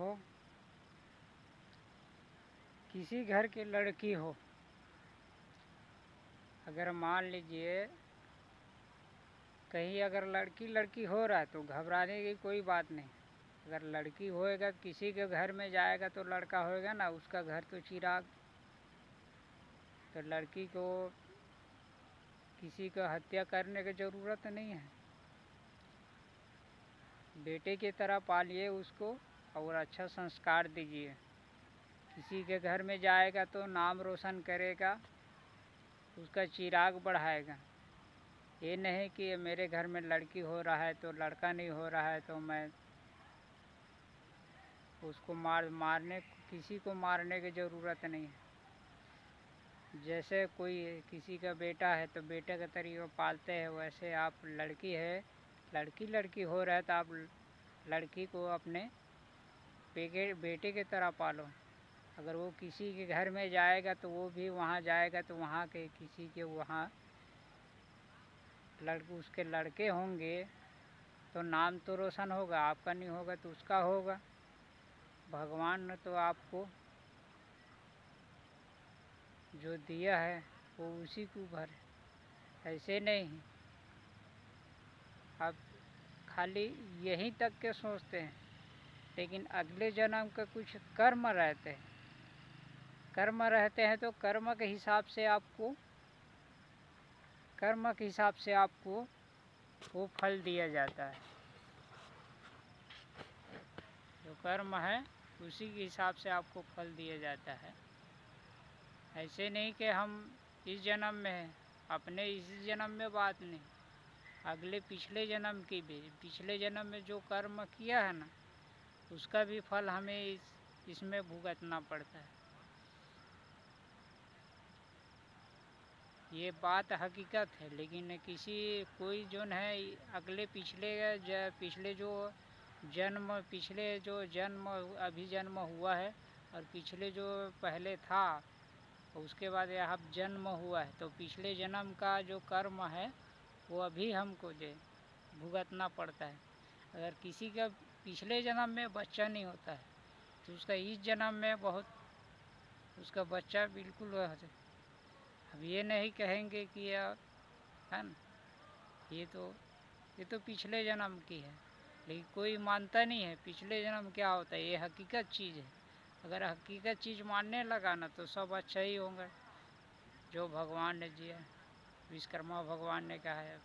देखो, किसी घर की लड़की हो, अगर मान लीजिए कहीं अगर लड़की लड़की हो रहा है तो घबराने की कोई बात नहीं। अगर लड़की होएगा किसी के घर में जाएगा तो लड़का होएगा ना, उसका घर तो चिराग। तो लड़की को किसी का हत्या करने की ज़रूरत नहीं है। बेटे की तरह पालिए उसको और अच्छा संस्कार दीजिए। किसी के घर में जाएगा तो नाम रोशन करेगा, उसका चिराग बढ़ाएगा। ये नहीं कि मेरे घर में लड़की हो रहा है तो लड़का नहीं हो रहा है तो मैं उसको मारने किसी को मारने की ज़रूरत नहीं है। जैसे कोई किसी का बेटा है तो बेटे के तरीके पालते हैं, वैसे आप लड़की है, लड़की हो रहा है तो आप लड़की को अपने बेटे की तरह पालो। अगर वो किसी के घर में जाएगा तो वो भी वहाँ जाएगा तो वहाँ के किसी के वहाँ उसके लड़के होंगे तो नाम तो रोशन होगा, आपका नहीं होगा तो उसका होगा। भगवान ने तो आपको जो दिया है वो उसी को भरे, ऐसे नहीं। आप खाली यहीं तक के सोचते हैं, लेकिन अगले जन्म का कुछ कर्म रहते हैं। कर्म रहते हैं तो कर्म के हिसाब से आपको वो फल दिया जाता है। जो कर्म है उसी के हिसाब से आपको फल दिया जाता है। ऐसे नहीं कि हम इस जन्म में हैं, अपने इस जन्म में बात नहीं, अगले पिछले जन्म की भी, पिछले जन्म में जो कर्म किया है ना उसका भी फल हमें इसमें भुगतना पड़ता है। ये बात हकीकत है। लेकिन कोई जो है अगले पिछले जो जन्म अभी जन्म हुआ है और पिछले जो पहले था उसके बाद यहाँ जन्म हुआ है, तो पिछले जन्म का जो कर्म है वो अभी हमको भुगतना पड़ता है। अगर किसी का पिछले जन्म में बच्चा नहीं होता है तो उसका इस जन्म में बहुत उसका बच्चा बिल्कुल अब ये नहीं कहेंगे कि है ना ये तो पिछले जन्म की है, लेकिन कोई मानता नहीं है पिछले जन्म क्या होता है। ये हकीकत चीज़ है। अगर हकीकत चीज़ मानने लगा ना तो सब अच्छा ही होगा जो भगवान ने दिया। विश्वकर्मा भगवान ने कहा है।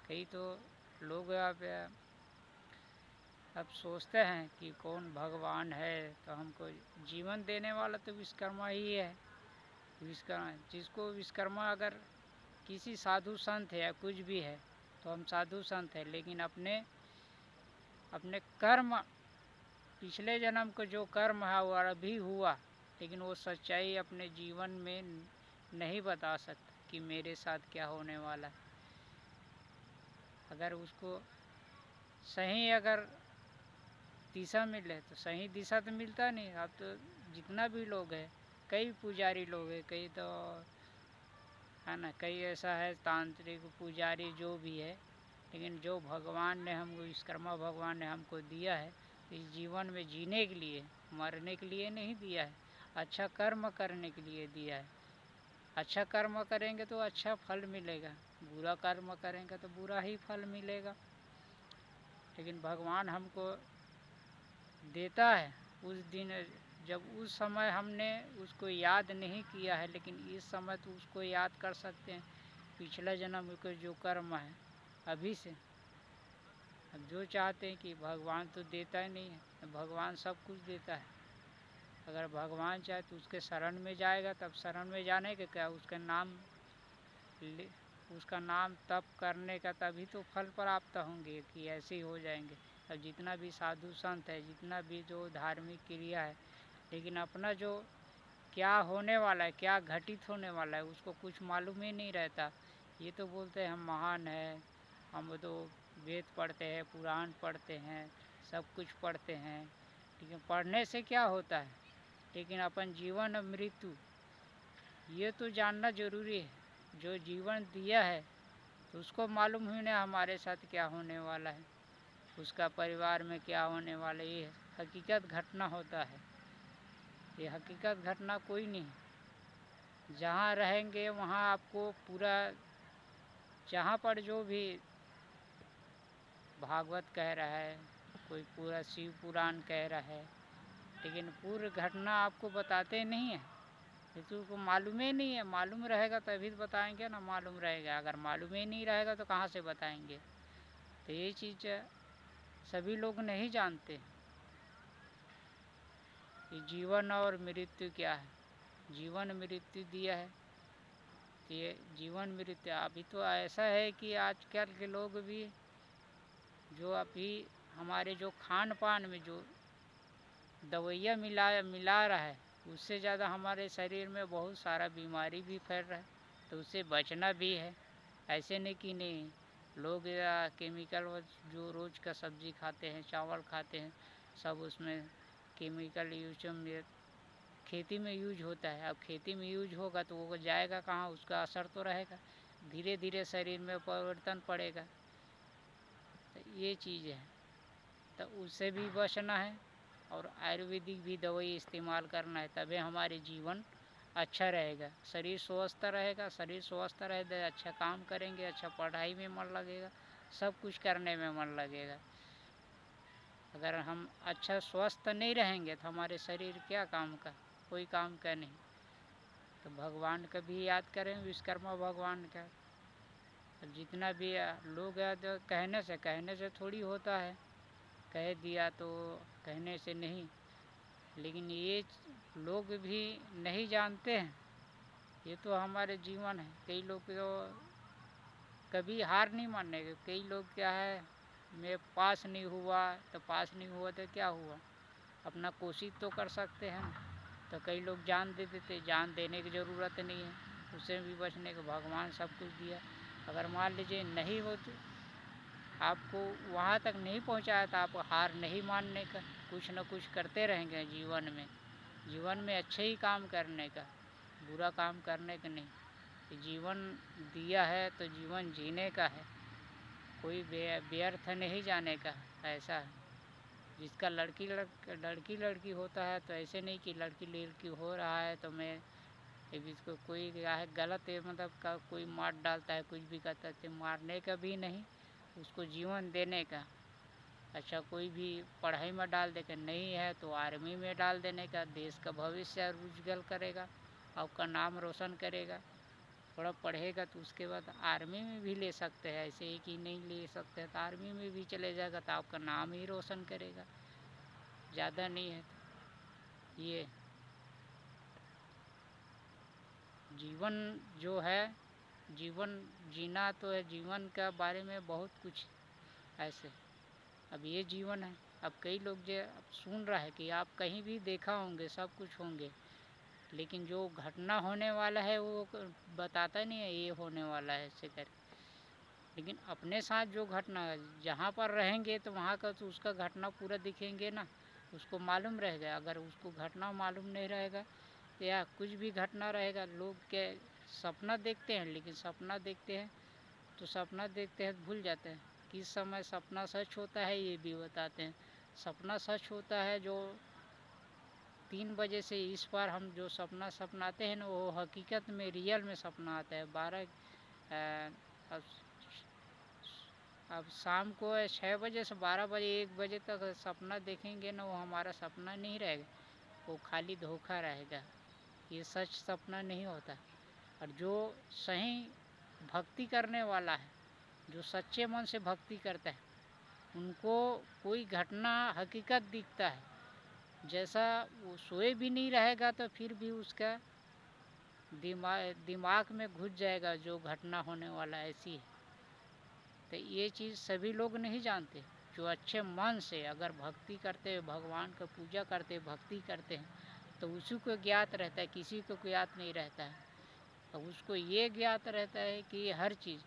कई तो लोग अब सोचते हैं कि कौन भगवान है, तो हमको जीवन देने वाला तो विश्वकर्मा ही है। जिसको विश्वकर्मा अगर किसी साधु संत है या कुछ भी है तो हम साधु संत है, लेकिन अपने कर्म पिछले जन्म को जो कर्म है वो अभी हुआ, लेकिन वो सच्चाई अपने जीवन में नहीं बता सकता कि मेरे साथ क्या होने वाला है। अगर उसको सही अगर दिशा मिले तो सही दिशा तो मिलता नहीं। अब तो जितना भी लोग है, कई पुजारी लोग है, कई तो है ना, कई ऐसा है तांत्रिक पुजारी जो भी है, लेकिन जो भगवान ने हमको विश्वकर्मा भगवान ने हमको दिया है इस जीवन में जीने के लिए, मरने के लिए नहीं दिया है, अच्छा कर्म करने के लिए दिया है। अच्छा कर्म करेंगे तो अच्छा फल मिलेगा, बुरा कर्म करेंगे तो बुरा ही फल मिलेगा। लेकिन भगवान हमको देता है उस दिन जब उस समय हमने उसको याद नहीं किया है, लेकिन इस समय तो उसको याद कर सकते हैं। पिछला जन्म के जो कर्म है अभी से, अब जो चाहते हैं कि भगवान तो देता ही नहीं है, भगवान सब कुछ देता है। अगर भगवान चाहे तो उसके शरण में जाएगा, तब शरण में जाने के क्या उसका नाम तप करने का तभी तो फल प्राप्त होंगे कि ऐसे ही हो जाएंगे। अब जितना भी साधु संत है, जितना भी जो धार्मिक क्रिया है, लेकिन अपना जो क्या होने वाला है, क्या घटित होने वाला है उसको कुछ मालूम ही नहीं रहता। ये तो बोलते हैं हम महान हैं, हम तो वेद पढ़ते हैं, पुराण पढ़ते हैं, सब कुछ पढ़ते हैं, लेकिन पढ़ने से क्या होता है, लेकिन अपन जीवन और मृत्यु ये तो जानना जरूरी है। जो जीवन दिया है तो उसको मालूम ही नहीं हमारे साथ क्या होने वाला है, उसका परिवार में क्या होने वाला है, ये हकीकत घटना होता है। ये हकीकत घटना कोई नहीं, जहाँ रहेंगे वहाँ आपको पूरा, जहाँ पर जो भी भागवत कह रहा है, कोई पूरा शिव पुराण कह रहा है, लेकिन पूरी घटना आपको बताते नहीं है। किसी को मालूम ही नहीं है। मालूम रहेगा तभी तो बताएंगे ना, मालूम रहेगा। अगर मालूम ही नहीं रहेगा तो कहाँ से बताएंगे। तो ये चीज़ सभी लोग नहीं जानते कि जीवन और मृत्यु क्या है। जीवन मृत्यु दिया है, तो ये जीवन मृत्यु अभी तो ऐसा है कि आजकल के लोग भी जो अभी हमारे जो खान पान में जो दवाइयाँ मिला रहा है, उससे ज़्यादा हमारे शरीर में बहुत सारा बीमारी भी फैल रहा है। तो उससे बचना भी है। ऐसे नहीं कि नहीं, लोग या केमिकल जो रोज़ का सब्जी खाते हैं, चावल खाते हैं, सब उसमें केमिकल यूज में खेती में यूज होता है। अब खेती में यूज होगा तो वो जाएगा कहाँ, उसका असर तो रहेगा, धीरे धीरे शरीर में परिवर्तन पड़ेगा। तो ये चीज़ है, तो उससे भी बचना है और आयुर्वेदिक भी दवाई इस्तेमाल करना है, तभी हमारे जीवन अच्छा रहेगा, शरीर स्वस्थ रहेगा। शरीर स्वस्थ रहेगा, अच्छा काम करेंगे, अच्छा पढ़ाई में मन लगेगा, सब कुछ करने में मन लगेगा। अगर हम अच्छा स्वस्थ नहीं रहेंगे तो हमारे शरीर क्या काम का, कोई काम का नहीं। तो भगवान का भी याद करें, विश्वकर्मा भगवान का। अब जितना भी लोग याद कहने से थोड़ी होता है, कह दिया तो कहने से नहीं। लेकिन ये लोग भी नहीं जानते हैं, ये तो हमारे जीवन है। कई लोग तो कभी हार नहीं मानेंगे। कई लोग क्या है, मैं पास नहीं हुआ तो पास नहीं हुआ तो क्या हुआ, अपना कोशिश तो कर सकते हैं। तो कई लोग जान दे देते, जान देने की ज़रूरत नहीं है, उससे भी बचने को भगवान सब कुछ दिया। अगर मान लीजिए नहीं हो तो आपको वहाँ तक नहीं पहुँचाया तो आप हार नहीं मानने का, कुछ न कुछ करते रहेंगे जीवन में। जीवन में अच्छे ही काम करने का, बुरा काम करने का नहीं। जीवन दिया है तो जीवन जीने का है, कोई व्यर्थ नहीं जाने का। ऐसा है, जिसका लड़की होता है तो ऐसे नहीं कि लड़की हो रहा है तो मैं इसको कोई क्या है गलत है, मतलब का कोई मार डालता है, कुछ भी करता है, मारने का भी नहीं, उसको जीवन देने का। अच्छा कोई भी पढ़ाई में डाल देगा, नहीं है तो आर्मी में डाल देने का, देश का भविष्य उज्जवल करेगा, आपका नाम रोशन करेगा। थोड़ा पढ़ेगा तो उसके बाद आर्मी में भी ले सकते हैं, ऐसे ही कि नहीं ले सकते हैं तो आर्मी में भी चले जाएगा तो आपका नाम ही रोशन करेगा। ज़्यादा नहीं है तो ये जीवन जो है, जीवन जीना तो है। जीवन का बारे में बहुत कुछ ऐसे, अब ये जीवन है। अब कई लोग जो अब सुन रहा है कि आप कहीं भी देखा होंगे, सब कुछ होंगे, लेकिन जो घटना होने वाला है वो बताता नहीं है ये होने वाला है ऐसे कर। लेकिन अपने साथ जो घटना जहाँ पर रहेंगे तो वहाँ का तो उसका घटना पूरा दिखेंगे ना, उसको मालूम रहेगा। अगर उसको घटना मालूम नहीं रहेगा या कुछ भी घटना रहेगा, लोग के सपना देखते हैं, लेकिन सपना देखते हैं तो सपना देखते हैं भूल जाते हैं किस समय सपना सच होता है, ये भी बताते हैं। सपना सच होता है जो 3 बजे से इस पार हम जो सपना सपनाते हैं ना, वो हकीकत में रियल में सपना आता है। 12 अब शाम को 6 बजे से 12 बजे 1 बजे तक सपना देखेंगे ना, वो हमारा सपना नहीं रहेगा, वो खाली धोखा रहेगा, ये सच सपना नहीं होता। और जो सही भक्ति करने वाला है, जो सच्चे मन से भक्ति करता है, उनको कोई घटना हकीकत दिखता है। जैसा वो सोए भी नहीं रहेगा तो फिर भी उसका दिमाग में घुस जाएगा जो घटना होने वाला ऐसी है। तो ये चीज़ सभी लोग नहीं जानते। जो अच्छे मन से अगर भक्ति करते हैं, भगवान का पूजा करते हैं, भक्ति करते हैं, तो उसी को ज्ञात रहता है, किसी को ज्ञात नहीं रहता है। तो उसको ये ज्ञात रहता है कि हर चीज़,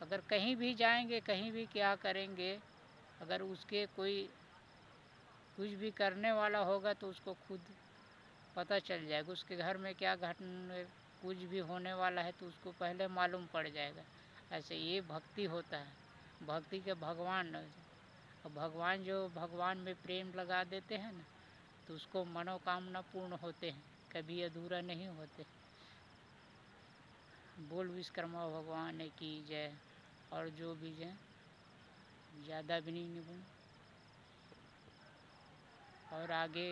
अगर कहीं भी जाएंगे, कहीं भी क्या करेंगे, अगर उसके कोई कुछ भी करने वाला होगा तो उसको खुद पता चल जाएगा। उसके घर में क्या घटना कुछ भी होने वाला है तो उसको पहले मालूम पड़ जाएगा। ऐसे ये भक्ति होता है, भक्ति के भगवान। और भगवान में प्रेम लगा देते हैं ना, तो उसको मनोकामना पूर्ण होते हैं, कभी अधूरा नहीं होते। बोल विश्वकर्मा भगवान की जय। और जो भी जय, ज़्यादा भी नहीं बोल, और आगे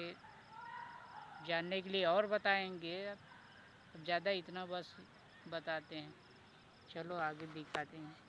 जानने के लिए और बताएंगे। अब ज़्यादा इतना बस बताते हैं, चलो आगे दिखाते हैं।